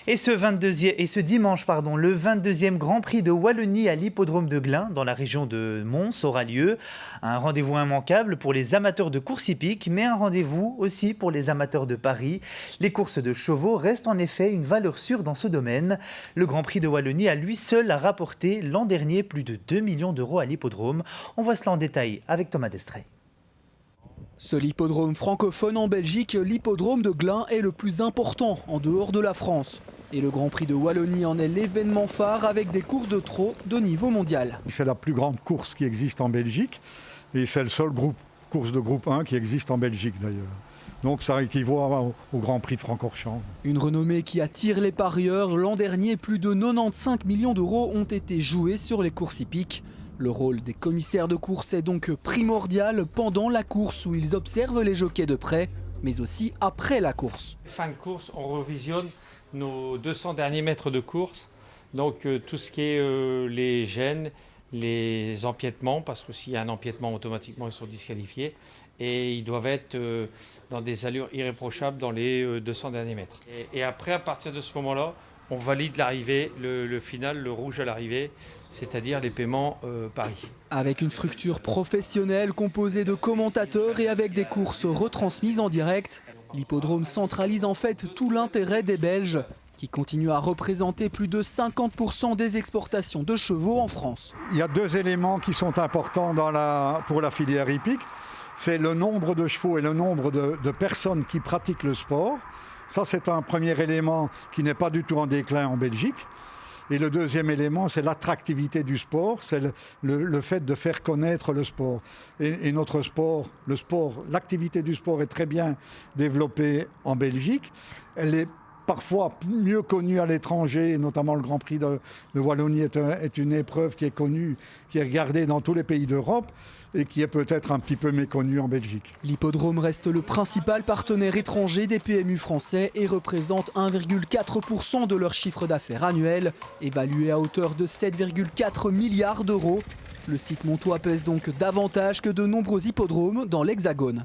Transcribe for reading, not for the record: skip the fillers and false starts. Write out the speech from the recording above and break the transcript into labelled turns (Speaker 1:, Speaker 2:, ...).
Speaker 1: Et ce dimanche, le 22e Grand Prix de Wallonie à l'hippodrome de Glun, dans la région de Mons, aura lieu. Un rendez-vous immanquable pour les amateurs de course hippique, mais un rendez-vous aussi pour les amateurs de paris. Les courses de chevaux restent en effet une valeur sûre dans ce domaine. Le Grand Prix de Wallonie à lui seul a rapporté l'an dernier plus de 2 millions d'euros à l'hippodrome. On voit cela en détail avec Thomas Destrey.
Speaker 2: Seul hippodrome francophone en Belgique, l'hippodrome de Glun est le plus important en dehors de la France. Et le Grand Prix de Wallonie en est l'événement phare avec des courses de trot de niveau mondial.
Speaker 3: C'est la plus grande course qui existe en Belgique et c'est le seul course de groupe 1 qui existe en Belgique d'ailleurs. Donc ça équivaut au Grand Prix de Francorchamps.
Speaker 2: Une renommée qui attire les parieurs. L'an dernier, plus de 95 millions d'euros ont été joués sur les courses hippiques. Le rôle des commissaires de course est donc primordial pendant la course où ils observent les jockeys de près, mais aussi après la course.
Speaker 4: Fin de course, on revisionne nos 200 derniers mètres de course. Donc tout ce qui est les gênes, les empiètements, parce que s'il y a un empiètement, automatiquement ils sont disqualifiés. Et ils doivent être dans des allures irréprochables dans les 200 derniers mètres. Et après, à partir de ce moment-là, on valide l'arrivée, le final, le rouge à l'arrivée, c'est-à-dire les paiements paris.
Speaker 2: Avec une structure professionnelle composée de commentateurs et avec des courses retransmises en direct, l'hippodrome centralise en fait tout l'intérêt des Belges, qui continuent à représenter plus de 50% des exportations de chevaux en France.
Speaker 3: Il y a deux éléments qui sont importants pour la filière hippique. C'est le nombre de chevaux et le nombre de personnes qui pratiquent le sport. Ça, c'est un premier élément qui n'est pas du tout en déclin en Belgique. Et le deuxième élément, c'est l'attractivité du sport, c'est le fait de faire connaître le sport. Et notre sport, l'activité du sport est très bien développée en Belgique. Elle est parfois mieux connue à l'étranger, notamment le Grand Prix de Wallonie est une épreuve qui est connue, qui est regardée dans tous les pays d'Europe et qui est peut-être un petit peu méconnue en Belgique.
Speaker 2: L'hippodrome reste le principal partenaire étranger des PMU français et représente 1,4% de leur chiffre d'affaires annuel, évalué à hauteur de 7,4 milliards d'euros. Le site montois pèse donc davantage que de nombreux hippodromes dans l'Hexagone.